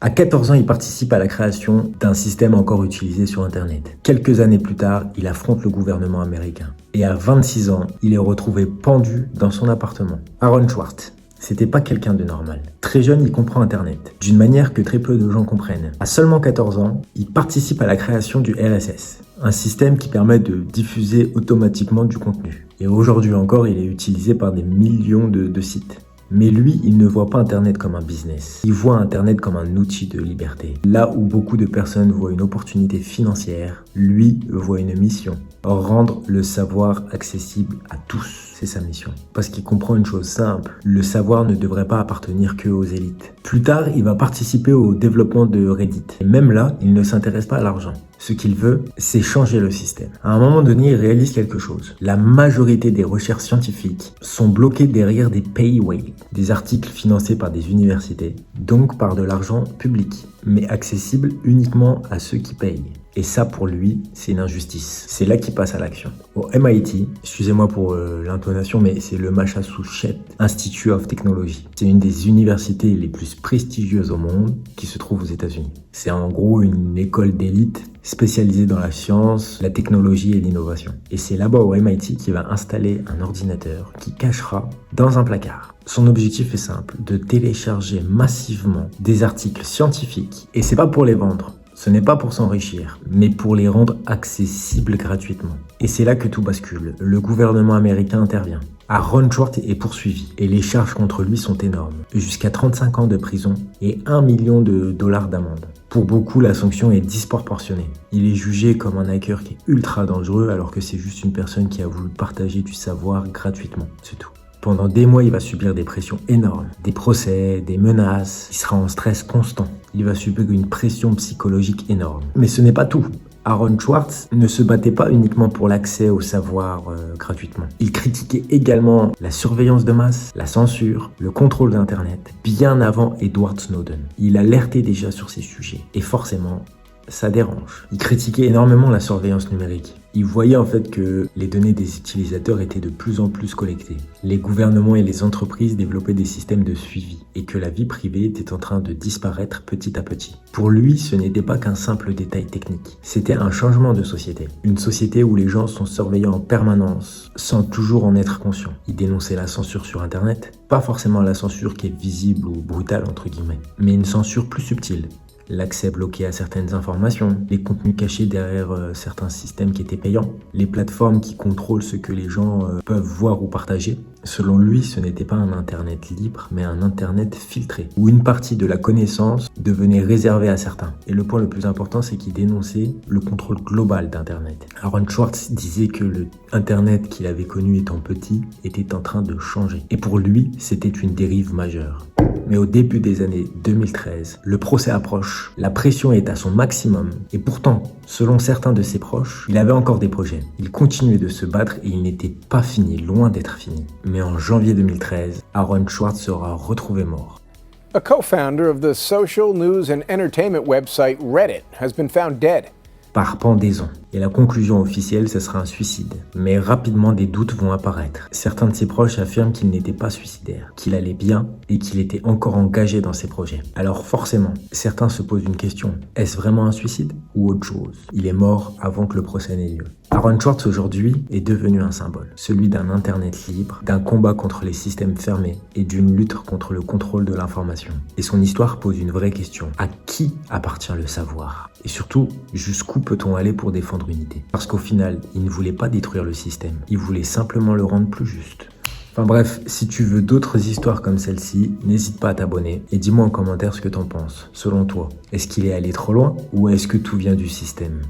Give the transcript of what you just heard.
À 14 ans, il participe à la création d'un système encore utilisé sur Internet. Quelques années plus tard, il affronte le gouvernement américain. Et à 26 ans, il est retrouvé pendu dans son appartement. Aaron Swartz, c'était pas quelqu'un de normal. Très jeune, il comprend Internet, d'une manière que très peu de gens comprennent. À seulement 14 ans, il participe à la création du RSS, un système qui permet de diffuser automatiquement du contenu. Et aujourd'hui encore, il est utilisé par des millions de sites. Mais lui, il ne voit pas Internet comme un business. Il voit Internet comme un outil de liberté. Là où beaucoup de personnes voient une opportunité financière, lui voit une mission. Rendre le savoir accessible à tous. C'est sa mission. Parce qu'il comprend une chose simple. Le savoir ne devrait pas appartenir que aux élites. Plus tard, il va participer au développement de Reddit. Et même là, il ne s'intéresse pas à l'argent. Ce qu'il veut, c'est changer le système. À un moment donné, il réalise quelque chose. La majorité des recherches scientifiques sont bloquées derrière des paywalls, des articles financés par des universités, donc par de l'argent public, mais accessible uniquement à ceux qui payent. Et ça, pour lui, c'est une injustice. C'est là qu'il passe à l'action. Au MIT, excusez-moi pour l'intonation, mais c'est le Massachusetts Institute of Technology. C'est une des universités les plus prestigieuses au monde qui se trouve aux États-Unis. C'est en gros une école d'élite spécialisée dans la science, la technologie et l'innovation. Et c'est là-bas au MIT qu'il va installer un ordinateur qui cachera dans un placard. Son objectif est simple, de télécharger massivement des articles scientifiques. Et c'est pas pour les vendre. Ce n'est pas pour s'enrichir, mais pour les rendre accessibles gratuitement. Et c'est là que tout bascule. Le gouvernement américain intervient. Aaron Swartz est poursuivi et les charges contre lui sont énormes. Jusqu'à 35 ans de prison et 1 million de dollars d'amende. Pour beaucoup, la sanction est disproportionnée. Il est jugé comme un hacker qui est ultra dangereux alors que c'est juste une personne qui a voulu partager du savoir gratuitement. C'est tout. Pendant des mois, il va subir des pressions énormes, des procès, des menaces, il sera en stress constant. Il va subir une pression psychologique énorme. Mais ce n'est pas tout. Aaron Swartz ne se battait pas uniquement pour l'accès au savoir gratuitement. Il critiquait également la surveillance de masse, la censure, le contrôle d'Internet, bien avant Edward Snowden. Il alertait déjà sur ces sujets. Et forcément, ça dérange. Il critiquait énormément la surveillance numérique. Il voyait en fait que les données des utilisateurs étaient de plus en plus collectées. Les gouvernements et les entreprises développaient des systèmes de suivi et que la vie privée était en train de disparaître petit à petit. Pour lui, ce n'était pas qu'un simple détail technique. C'était un changement de société. Une société où les gens sont surveillés en permanence sans toujours en être conscients. Il dénonçait la censure sur Internet, pas forcément la censure qui est visible ou brutale entre guillemets, mais une censure plus subtile. L'accès bloqué à certaines informations, les contenus cachés derrière certains systèmes qui étaient payants, les plateformes qui contrôlent ce que les gens peuvent voir ou partager. Selon lui, ce n'était pas un Internet libre, mais un Internet filtré, où une partie de la connaissance devenait réservée à certains. Et le point le plus important, c'est qu'il dénonçait le contrôle global d'Internet. Aaron Swartz disait que le Internet qu'il avait connu étant petit était en train de changer. Et pour lui, c'était une dérive majeure. Mais au début des années 2013, le procès approche, la pression est à son maximum et pourtant, selon certains de ses proches, il avait encore des projets. Il continuait de se battre et il n'était pas fini, loin d'être fini. Mais en janvier 2013, Aaron Swartz sera retrouvé mort. A co-founder of the social news and entertainment website Reddit has been found dead. Par pendaison. Et la conclusion officielle, ce sera un suicide. Mais rapidement, des doutes vont apparaître. Certains de ses proches affirment qu'il n'était pas suicidaire, qu'il allait bien et qu'il était encore engagé dans ses projets. Alors forcément, certains se posent une question. Est-ce vraiment un suicide ou autre chose? Il est mort avant que le procès n'ait lieu. Aaron Swartz aujourd'hui est devenu un symbole. Celui d'un Internet libre, d'un combat contre les systèmes fermés et d'une lutte contre le contrôle de l'information. Et son histoire pose une vraie question. À qui appartient le savoir? Et surtout, jusqu'où peut-on aller pour défendre une idée? Parce qu'au final, il ne voulait pas détruire le système, il voulait simplement le rendre plus juste. Enfin bref, si tu veux d'autres histoires comme celle-ci, n'hésite pas à t'abonner et dis-moi en commentaire ce que t'en penses. Selon toi, est-ce qu'il est allé trop loin ou est-ce que tout vient du système?